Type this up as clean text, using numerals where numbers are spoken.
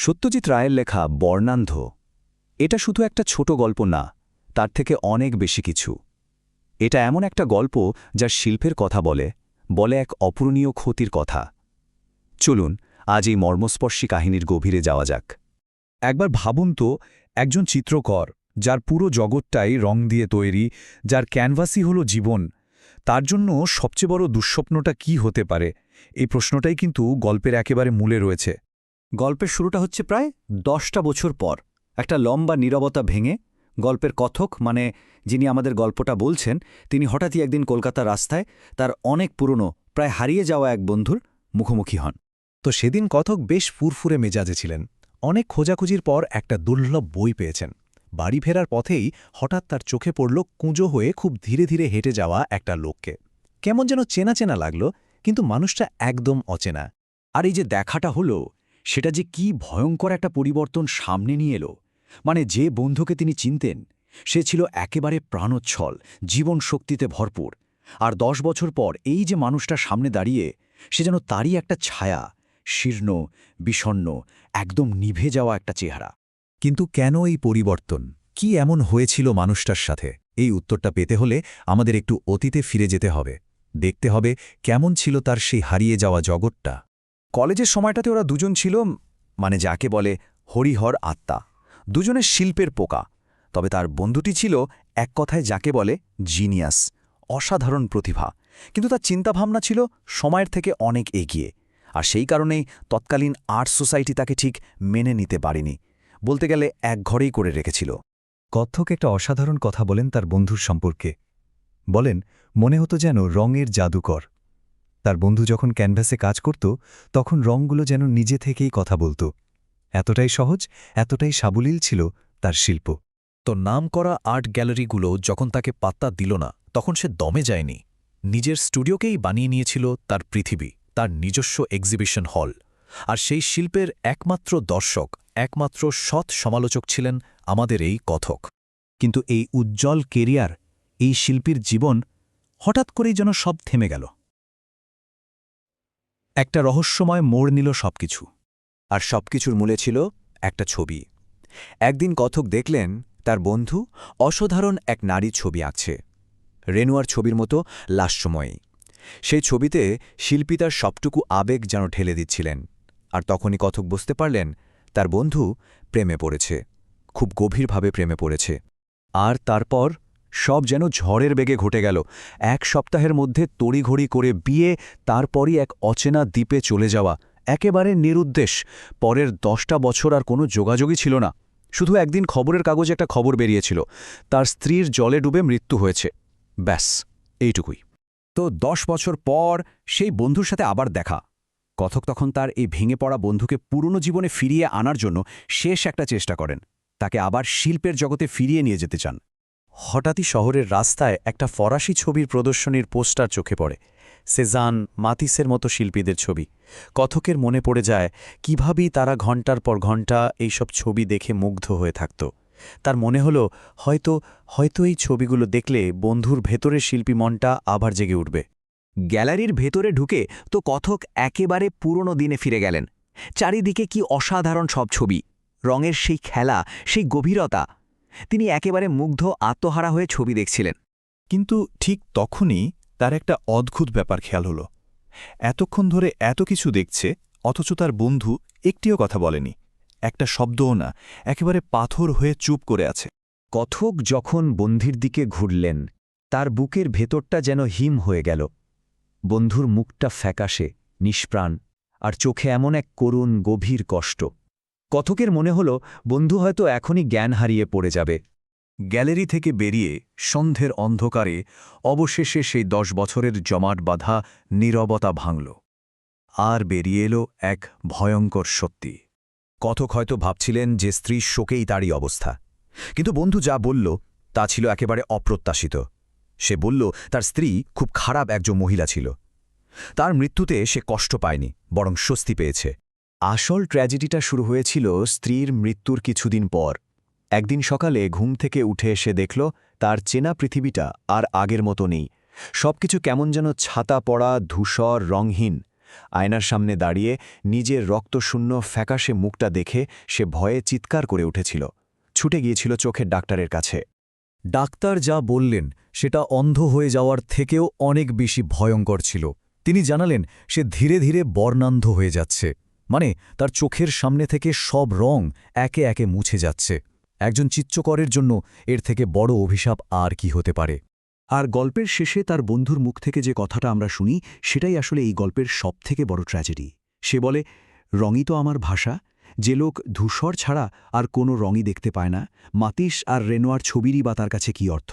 সত্যজিৎ রায়ের লেখা বর্ণান্ধ এটা শুধু একটা ছোট গল্প না, তার থেকে অনেক বেশি কিছু। এটা এমন একটা গল্প যার শিল্পের কথা বলে এক অপূরণীয় ক্ষতির কথা। চলুন আজ এই মর্মস্পর্শী কাহিনীর গভীরে যাওয়া যাক। একবার ভাবুন তো, একজন চিত্রকর যার পুরো জগৎটাই রং দিয়ে তৈরি, যার ক্যানভাসই হলো জীবন, তার জন্য সবচেয়ে বড় দুঃস্বপ্নটা কি হতে পারে? এই প্রশ্নটাই কিন্তু গল্পের একেবারে মূলে রয়েছে। গল্পের শুরুটা হচ্ছে প্রায় 10টা বছর পর। একটা লম্বা নীরবতা ভেঙে গল্পের কথক যিনি আমাদের গল্পটা বলছেন, তিনি হঠাৎই একদিন কলকাতার রাস্তায় তার অনেক পুরনো, প্রায় হারিয়ে যাওয়া এক বন্ধুর মুখোমুখি হন। তো সেদিন কথক বেশ ফুরফুরে মেজাজে ছিলেন। অনেক খোঁজাখুঁজির পর একটা দুর্লভ বই পেয়েছেন। বাড়ি ফেরার পথেই হঠাৎ তার চোখে পড়ল কুঁজো হয়ে খুব ধীরে ধীরে হেঁটে যাওয়া একটা লোককে। কেমন যেন চেনা চেনা লাগল, কিন্তু মানুষটা একদম অচেনা। আর এই যে দেখাটা হলো, সেটা যে কি ভয়ঙ্কর একটা পরিবর্তন সামনে নিয়ে এলো। যে বন্ধুকে তিনি চিনতেন, সে ছিল একেবারে প্রাণোচ্ছল, জীবন শক্তিতে ভরপুর। আর 10 বছর পর এই যে মানুষটা সামনে দাঁড়িয়ে, সে যেন তারই একটা ছায়া, শীর্ণ, বিষণ্ণ, একদম নিভে যাওয়া একটা চেহারা। কিন্তু কেন এই পরিবর্তন? কি এমন হয়েছিল মানুষটার সাথে? এই উত্তরটা পেতে হলে আমাদের একটু অতীতে ফিরে যেতে হবে। দেখতে হবে কেমন ছিল তার সেই হারিয়ে যাওয়া জগৎটা। কলেজের সময়টাতে ওরা দুজন ছিল যাকে বলে হরিহর আত্মা, দুজনের শিল্পের পোকা। তবে তার বন্ধুটি ছিল এক কথায় যাকে বলে জিনিয়াস, অসাধারণ প্রতিভা। কিন্তু তার চিন্তাভাবনা ছিল সময়ের থেকে অনেক এগিয়ে। আর সেই কারণেই তৎকালীন আর্ট সোসাইটি তাকে ঠিক মেনে নিতে পারেনি, বলতে গেলে এক ঘরেই করে রেখেছিল। কথক একটা অসাধারণ কথা বলেন তার বন্ধুর সম্পর্কে। বলেন, মনে হতো যেন রঙের জাদুকর। তার বন্ধু যখন ক্যানভাসে কাজ করত, তখন রঙগুলো যেন নিজে থেকেই কথা বলত। এতটাই সহজ, এতটাই সাবলীল ছিল তার শিল্প। তো নামকরা আর্ট গ্যালারিগুলো যখন তাকে পাত্তা দিল না, তখন সে দমে যায়নি। নিজের স্টুডিওকেই বানিয়ে নিয়েছিল তার পৃথিবী, তার নিজস্ব এক্সিবিশন হল। আর সেই শিল্পের একমাত্র দর্শক, একমাত্র সৎ সমালোচক ছিলেন আমাদের এই কথক। কিন্তু এই উজ্জ্বল কেরিয়ার, এই শিল্পীর জীবন হঠাৎ করেই যেন সব থেমে গেল। একটা রহস্যময় মোড় নিল সবকিছু। আর সবকিছুর মূলে ছিল একটা ছবি। একদিন কথক দেখলেন তার বন্ধু অসাধারণ এক নারীর ছবি আঁকছে, রেনুয়ার ছবির মতো লাস্যময়ী। সেই ছবিতে শিল্পী তার সবটুকু আবেগ যেন ঢেলে দিচ্ছিলেন। আর তখনই কথক বুঝতে পারলেন তার বন্ধু প্রেমে পড়েছে, খুব গভীরভাবে প্রেমে পড়েছে। আর তারপর সব যেন ঝড়ের বেগে ঘটে গেল। 1 সপ্তাহের মধ্যে তড়িঘড়ি করে বিয়ে, তারপরই এক অচেনা দ্বীপে চলে যাওয়া, একেবারে নিরুদ্দেশ। পরের 10টা বছর আর কোনো যোগাযোগই ছিল না। শুধু একদিন খবরের কাগজে একটা খবর বেরিয়েছিল, তার স্ত্রীর জলে ডুবে মৃত্যু হয়েছে। ব্যাস, এইটুকুই। তো 10 বছর পর সেই বন্ধুর সাথে আবার দেখা। কথক তখন তার এই ভেঙে পড়া বন্ধুকে পুরনো জীবনে ফিরিয়ে আনার জন্য শেষ একটা চেষ্টা করেন। তাকে আবার শিল্পের জগতে ফিরিয়ে নিয়ে যেতে চান। হঠাৎই শহরের রাস্তায় একটা ফরাসি ছবির প্রদর্শনীর পোস্টার চোখে পড়ে, সেজান, মাতিসের মতো শিল্পীদের ছবি। কথকের মনে পড়ে যায় কিভাবেই তারা ঘণ্টার পর ঘণ্টা এইসব ছবি দেখে মুগ্ধ হয়ে থাকত। তার মনে হলো হয়তো এই ছবিগুলো দেখলে বন্ধুর ভেতরের শিল্পী মনটা আবার জেগে উঠবে। গ্যালারির ভেতরে ঢুকে তো কথক একেবারে পুরনো দিনে ফিরে গেলেন। চারিদিকে কি অসাধারণ সব ছবি, রঙের সেই খেলা, সেই গভীরতা। তিনি একেবারে মুগ্ধ, আত্মহারা হয়ে ছবি দেখছিলেন। কিন্তু ঠিক তখনই তার একটা অদ্ভুত ব্যাপার খেয়াল হল। এতক্ষণ ধরে এত কিছু দেখছে, অথচ তার বন্ধু একটিও কথা বলেনি, একটা শব্দও না, একেবারে পাথর হয়ে চুপ করে আছে। কথক যখন বন্ধুর দিকে ঘুরলেন, তার বুকের ভেতরটা যেন হিম হয়ে গেল। বন্ধুর মুখটা ফ্যাকাশে, নিষ্প্রাণ, আর চোখে এমন এক করুণ গভীর কষ্ট। কথকের মনে হল বন্ধু হয়তো এখনই জ্ঞান হারিয়ে পড়ে যাবে। গ্যালারি থেকে বেরিয়ে সন্ধ্যের অন্ধকারে অবশেষে সেই 10 বছরের জমাট বাঁধা নীরবতা ভাঙল। আর বেরিয়ে এলো এক ভয়ঙ্কর সত্যি। কথক হয়তো ভাবছিলেন যে স্ত্রীর শোকেই তারই অবস্থা, কিন্তু বন্ধু যা বলল তা ছিল একেবারে অপ্রত্যাশিত। সে বলল তার স্ত্রী খুব খারাপ একজন মহিলা ছিল। তার মৃত্যুতে সে কষ্ট পায়নি, বরং স্বস্তি পেয়েছে। আসল ট্র্যাজেডিটা শুরু হয়েছিল স্ত্রীর মৃত্যুর কিছুদিন পর। একদিন সকালে ঘুম থেকে উঠে এসে দেখল তার চেনা পৃথিবীটা আর আগের মতো নেই। সবকিছু কেমন যেন ছাতা পড়া, ধূসর, রংহীন। আয়নার সামনে দাঁড়িয়ে নিজের রক্তশূন্য ফ্যাকাশে মুখটা দেখে সে ভয়ে চিৎকার করে উঠেছিল। ছুটে গিয়েছিল চোখের ডাক্তারের কাছে। ডাক্তার যা বললেন সেটা অন্ধ হয়ে যাওয়ার থেকেও অনেক বেশি ভয়ঙ্কর ছিল। তিনি জানালেন সে ধীরে ধীরে বর্ণান্ধ হয়ে যাচ্ছে, মানে তার চোখের সামনে থেকে সব রং একে একে মুছে যাচ্ছে। একজন চিত্রকরের জন্য এর থেকে বড় অভিশাপ আর কি হতে পারে? আর গল্পের শেষে তার বন্ধুর মুখ থেকে যে কথাটা আমরা শুনি সেটাই আসলে এই গল্পের সবথেকে বড় ট্র্যাজেডি। সে বলে, রঙই তো আমার ভাষা। যে লোক ধূসর ছাড়া আর কোনো রঙই দেখতে পায় না, মাতিস আর রেনোয়ার ছবিরই বা তার কাছে কী অর্থ?